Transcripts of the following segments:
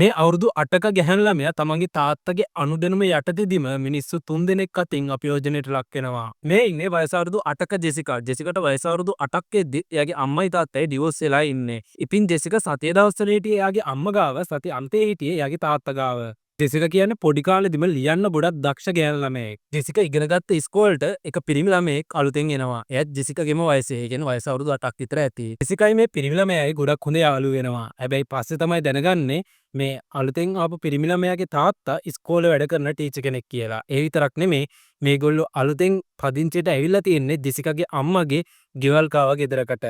මේ අවුරුදු 8ක ගැහැණු ළමයා තමන්ගේ තාත්තගේ අනුදැනුම යටතේදීම මිනිස්සු 3 දෙනෙක් අතින් අපයෝජනයට ලක් වෙනවා. මේ ඉන්නේ වයස අවුරුදු 8ක ජෙසිකා. ජෙසිකට වයස අවුරුදු 8ක් වෙද්දි එයාගේ අම්මයි තාත්තයි ඩිවෝස් වෙලා ඉන්නේ. ඉතින් ජෙසිකා සතිය දවස්වල හිටියේ එයාගේ අම්මා ගාව, සති අන්තයේ හිටියේ එයාගේ තාත්තා ගාව. ජෙසිකා කියන්නේ පොඩි කාලෙදිම ලියන්න ගොඩක් දක්ෂ ගැහැණු ළමයෙක්. ජෙසිකා ඉගෙනගත්ත ඉස්කෝලේට එක පිරිමි ළමයෙක් අලුතෙන් එනවා. එයාත් ජෙසිකාගේම වයසේ. ඒ කියන්නේ වයස අවුරුදු 8ක් විතර ඇති. ජෙසිකායි මේ පිරිමි ළමයායි ගොඩක් හොඳ යාළුවෝ වෙනවා. හැබැයි පස්සේ තමයි දැනගන්නේ මේ අලුතෙන් ආපු පිරිමි ළමයාගේ තාත්තා ඉස්කෝලේ වැඩ කරන ටීචර් කෙනෙක් කියලා. ඒ විතරක් නෙමෙයි මේගොල්ලෝ අලුතෙන් පදිංචියට ඇවිල්ලා තියෙන්නේ ජෙසිකාගේ අම්මගේ ගෙවල් කාව ගෙදරකට.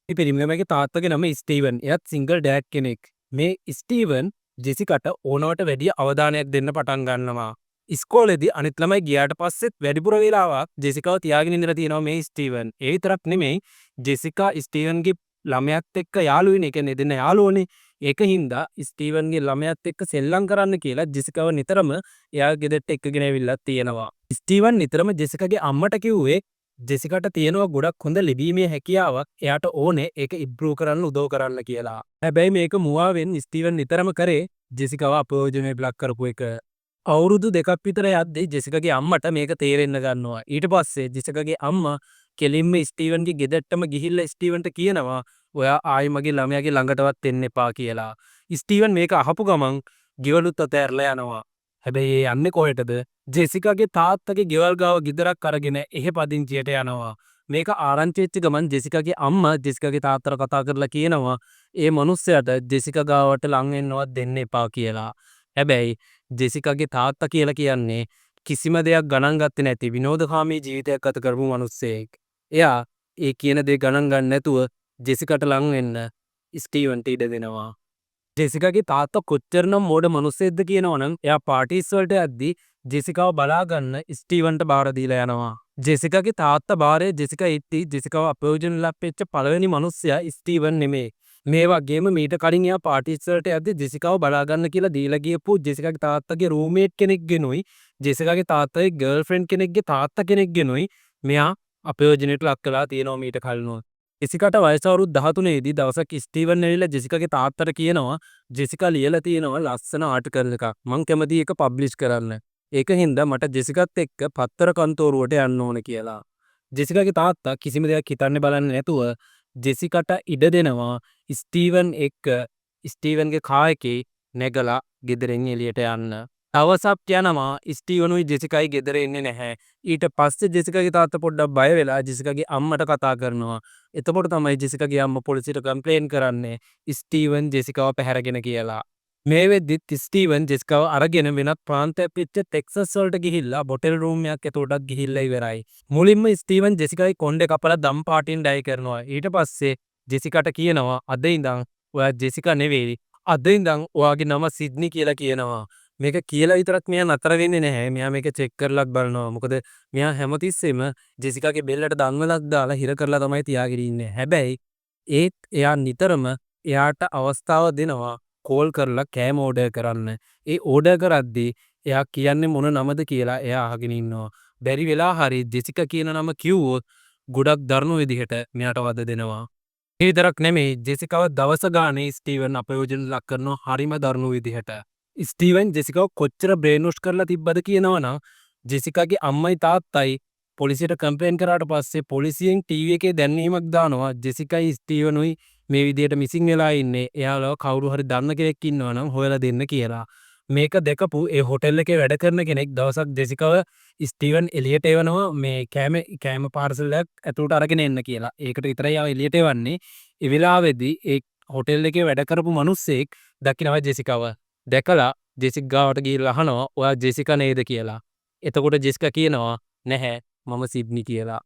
මේ පිරිමි ළමයාගේ තාත්තගේ නම ස්ටීවන්. එයාත් සිංගල් ඩෑඩ් කෙනෙක්. මේ ස්ටීවන් ජෙසිකට ඕනවට වැඩිය අවධානයක් දෙන්න පටන් ගන්නවා. ඉස්කෝලේදී අනිත් ළමයි ගියාට පස්සෙත් වැඩිපුර වෙලාවක් ජෙසිකාව තියාගෙන ඉඳලා තියෙනවා මේ ස්ටීවන්. ඒ විතරක් නෙමෙයි ජෙසිකා ස්ටීවන්ගේ ළමයාත් එක්ක යාළුවෙනේ. ඒ කියන්නේ දෙන්න යාළුවෝනේ. ඒක හින්දා ස්ටීවන්ගේ ළමයාත් එක්ක සෙල්ලම් කරන්න කියලා ජෙසිකාව නිතරම එයාගේ ගෙදරට එක්කගෙන ඇවිල්ලා තියෙනවා. ස්ටීවන් නිතරම ජෙසිකාගේ අම්මට කිව්වේ ජෙසිකාට තියෙනවා ගොඩක් හොඳ ලිවීමේ හැකියාවක්. එයාට ඕනේ ඒක ඉම්ප්‍රූව් කරන්න උදව් කරන්න කියලා. හැබැයි මේක මුවාවෙන් ස්ටීවන් නිතරම කරේ ජෙසිකාව අපයෝජනයට ලක් කරපු එක. අවුරුදු 2ක් විතර යද්දී ජෙසිකාගේ අම්මට මේක තේරෙන්න ගන්නවා. ඊට පස්සේ ජෙසිකාගේ අම්මා කෙලින්ම ස්ටීවන්ගේ ගෙදරටම ගිහිල්ලා ස්ටීවන්ට කියනවා ඔයා ආයි මගේ ළමයාගේ ළඟටවත් එන්න එපා කියලා. ස්ටීවන් මේක අහපු ගමන් ගෙවලුත් අතෑරලා යනවා. හැබැයි ඒ යන්නේ කොහෙටද? ජෙසිකාගේ තාත්තගේ ගෙවල් ගාව ගෙදරක් අරගෙන එහෙ පදිංචියට යනවා. මේක ආරංචි වෙච්ච ගමන් ජෙසිකාගේ අම්මා ජෙසිකාගේ තාත්තට කතා කරලා කියනවා ඒ මිනිස්සයාට ජෙසිකා ගාවට ලං වෙන්නවත් දෙන්න එපා කියලා. හැබැයි ජෙසිකාගේ තාත්තා කියලා කියන්නේ කිසිම දෙයක් ගණන් ගත්තේ නැති විනෝදකාමී ජීවිතයක් ගත කරපු මිනිස්සෙක්. එයා ඒ කියන දේ ගණන් ගන්න නැතුව ජෙසිකට ලං වෙන්න ස්ටීවන්ට ඉඩ දෙනවා. ජෙසිකාගේ තාත්තා කොච්චරනම් මෝඩ මිනිස්සෙක්ද කියනවනම් එයා පාටිස් වලට යද්දී ජෙසිකාව බලා ගන්න ස්ටීවන්ට බාර දීලා යනවා. ජෙසිකාගේ තාත්තා බාරේ ජෙසිකා ඉtti ජෙසිකාව අපයෝජන ලප්පෙච්ච පළවෙනි මිනිස්සයා ස්ටීවන් නෙමෙයි. මේ වගේම මීට කලින් එයා පාටිස් වලට යද්දී ජෙසිකාව බලා ගන්න කියලා දීලා ගියපු ජෙසිකාගේ තාත්තගේ රූම්මේට් කෙනෙක්ගෙනුයි ජෙසිකාගේ තාත්තගේ ගර්ල්ෆ්‍රෙන්ඩ් කෙනෙක්ගේ තාත්තා කෙනෙක්ගෙනුයි මෙයා අපයෝජනයට ලක් කළා තියෙනවා මීට කලින්. ජෙසිකාට වයස අවුරුදු 13 දී දවසක් ස්ටීවන් ඇවිල්ලා ජෙසිකාගේ තාත්තට කියනවා ජෙසිකා ලියලා තියෙනවා ලස්සන ආටිකල් එකක්. මං කැමතියි ඒක පබ්ලිෂ් කරන්න. ඒක හින්දා මට ජෙසිකාත් එක්ක පත්තර කන්තෝරුවට යන්න ඕන කියලා. ජෙසිකාගේ තාත්තා කිසිම දෙයක් හිතන්නේ බලන්නේ නැතුව ජෙසිකට ඉඩ දෙනවා ස්ටීවන් එක්ක ස්ටීවන්ගේ කාර් එකේ නැගලා ගෙදරින් එළියට යන්න. දවසක් යනවා ස්ටීවනුයි ජෙසිකයි ගෙදර එන්නේ නැහැ. ඊට පස්සේ ජෙසිකාගේ තාත්තා පොඩ්ඩක් බය වෙලා ජෙසිකාගේ අම්මට කතා කරනවා. එතකොට තමයි ජෙසිකාගේ අම්මා පොලිසියට කම්ප්ලේන් කරන්නේ ස්ටීවන් ජෙසිකාව පැහැරගෙන කියලා. මේ වෙද්දිත් ස්ටීවන් ජෙසිකාව අරගෙන වෙනත් ප්‍රාන්තයක් පිට ටෙක්සස් වලට ගිහිල්ලා බොටල් රූම් එකක් ඇතුළටත් ගිහිල්ලා ඉවරයි. මුලින්ම ස්ටීවන් ජෙසිකාගේ කොණ්ඩේ කපලා දම් පාටින් ඩයි කරනවා. ඊට පස්සේ ජෙසිකාට කියනවා අද ඉඳන් ඔයා ජෙසිකා නෙවෙයි. අද ඉඳන් ඔයාගේ නම සිඩ්නි කියලා කියනවා. මේක කියලා විතරක් මෙයා නතර වෙන්නේ නැහැ. මෙයා මේක චෙක් කරලත් බලනවා. මොකද මෙයා හැමතිස්සෙම ජෙසිකාගේ බෙල්ලට දන්වලක් දාලා හිර කරලා තමයි තියාගෙන ඉන්නේ. හැබැයි ඒත් එයා නිතරම එයාට අවස්ථාව දෙනවා කෝල් කරලා කෑම ඕඩර් කරන්න. ඒ ඕඩර් කරද්දී එයා කියන්නේ මොන නමද කියලා එයා අහගෙන ඉන්නවා. බැරි වෙලා හරි ජෙසිකා කියන නම කිව්වොත් ගොඩක් දරුණු විදිහට මෙයාට වද දෙනවා. ඒ විතරක් නෙමෙයි ජෙසිකාව දවස ගානේ ස්ටීවන් අපයෝජන ලක් කරනවා හරිම දරුණු විදිහට. ස්ටීවන් ජෙසිකාව කොච්චර බ්‍රේන් වොෂ් කරලා තිබ්බද කියනවනම් ජෙසිකාගේ අම්මයි තාත්තයි පොලිසියට කම්ප්ලේන් කරාට පස්සේ පොලිසියෙන් ටීවී එකේ දැන්වීමක් දානවා ජෙසිකයි ස්ටීවනුයි මේ විදිහට මිසින් වෙලා ඉන්නේ. එයාලව කවුරු හරි දන්න කෙනෙක් ඉන්නවනම් හොයලා දෙන්න කියලා. මේක දැකපු ඒ හොටෙල් එකේ වැඩ කරන කෙනෙක් දවසක් ජෙසිකාව ස්ටීවන් එළියට එවනවා මේ කෑම පාර්සල් එකක් ඇතුළට අරගෙන එන්න කියලා. ඒකට විතරයි ආව එළියට එවන්නේ. ඒ වෙලාවේදී ඒ හොටෙල් එකේ වැඩ කරපු මිනිස්සෙක් දකිනවා ජෙසිකාව. දැකලා ජෙසික් ගාවට ගිහිල්ලා අහනවා ඔයා ජෙසිකා නේද කියලා. එතකොට ජෙසිකා කියනවා නැහැ මම සිඩ්නි කියලා.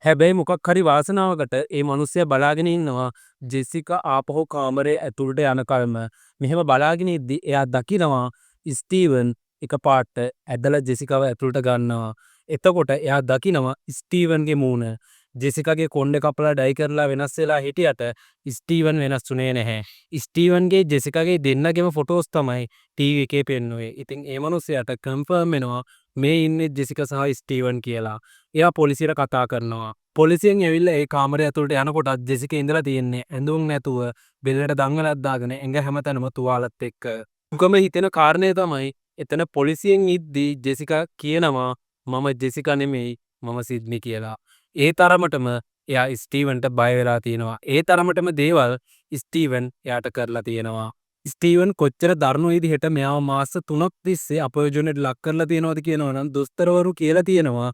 හැබැයි මොකක් හරි වාසනාවකට ඒ මිනිස්සයා බලාගෙන ඉන්නවා ජෙසිකා ආපහු කාමරේ ඇතුළට යනකල්ම. මෙහෙම බලාගෙන ඉද්දි එයා දකිනවා ස්ටීවන් එකපාරට ඇදලා ජෙසිකාව ඇතුළට ගන්නවා. එතකොට එයා දකිනවා ස්ටීවන්ගේ මූණ. ජෙසිකාගේ කොණ්ඩේ කපලා ඩයි කරලා වෙනස් වෙලා හිටියට ස්ටීවන් වෙනස් වුණේ නැහැ. ස්ටීවන්ගේ ජෙසිකාගේ දෙන්නගේම ෆොටෝස් තමයි ටීවී එකේ පෙන්වුවේ. ඉතින් ඒ මිනිස්සයාට කන්ෆර්ම් වෙනවා මේ ඉන්නේ ජෙසිකා සහ ස්ටීවන් කියලා. එයා පොලිසියට කතා කරනවා. පොලිසියෙන් ඇවිල්ලා ඒ කාමරය ඇතුළට යනකොටත් ජෙසිකා ඉඳලා තියෙන්නේ ඇඳුම් නැතුව බෙල්ලට දංගලක් දාගෙන ඇඟ හැමතැනම තුවාලත් එක්ක. දුකම හිතෙන කාරණය තමයි එතන පොලිසියෙන් ඉද්දී ජෙසිකා කියනවා මම ජෙසිකා නෙමෙයි මම සිඩ්නි කියලා. ඒ තරමටම එයා ස්ටීවන්ට බය වෙලා තියෙනවා. ඒ තරමටම දේවල් ස්ටීවන් එයාට කරලා තියෙනවා. ස්ටීවන් කොච්චර දරුණු විදිහට මෙයාව මාස 3ක් තිස්සේ අපයෝජනයට ලක් කරලා තියෙනවද කියනවා නම් දොස්තරවරු කියලා තියෙනවා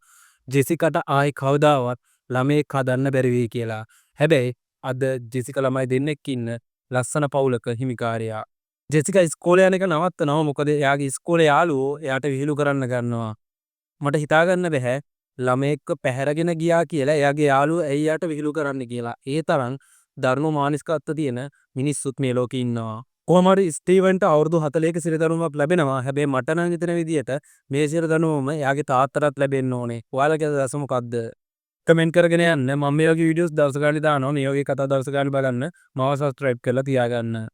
ජෙසිකට ආයි කවදාවත් ළමයෙක් හදන්න බැරි වෙයි කියලා. හැබැයි අද ජෙසිකා ළමයි දෙන්නෙක් ඉන්න ලස්සන පවුලක හිමිකාරයා. ජෙසිකා ඉස්කෝලේ යන එක නවත්තනවා මොකද එයාගේ ඉස්කෝලේ යාළුවෝ එයාට විහිළු කරන්න ගන්නවා. මට හිතා ගන්න බැහැ ළමයෙක්ව පැහැරගෙන ගියා කියලා එයාගේ යාළුවෝ ඇයි එයාට විහිළු කරන්න කියලා. ඒ තරම් දරුණු මානසිකත්ව තියෙන මිනිස්සුත් මේ ලෝකේ ඉන්නවා. කොහොම හරි ස්ටීවන්ට අවුරුදු 40ක සිරදරුවමක් ලැබෙනවා. හැබැයි මට නම් හිතෙන විදියට මේ සිරදරුවම එයාගේ තාත්තටත් ලැබෙන්න ඕනේ. ඔයාලගේ අදහස මොකක්ද? කමෙන්ට් කරගෙන යන්න. මම මේ වගේ වීඩියෝස් දවස ගානේ දානවා. මේ වගේ කතා දවස ගානේ බලන්න. මාව සබ්ස්ක්‍රයිබ් කරලා තියාගන්න.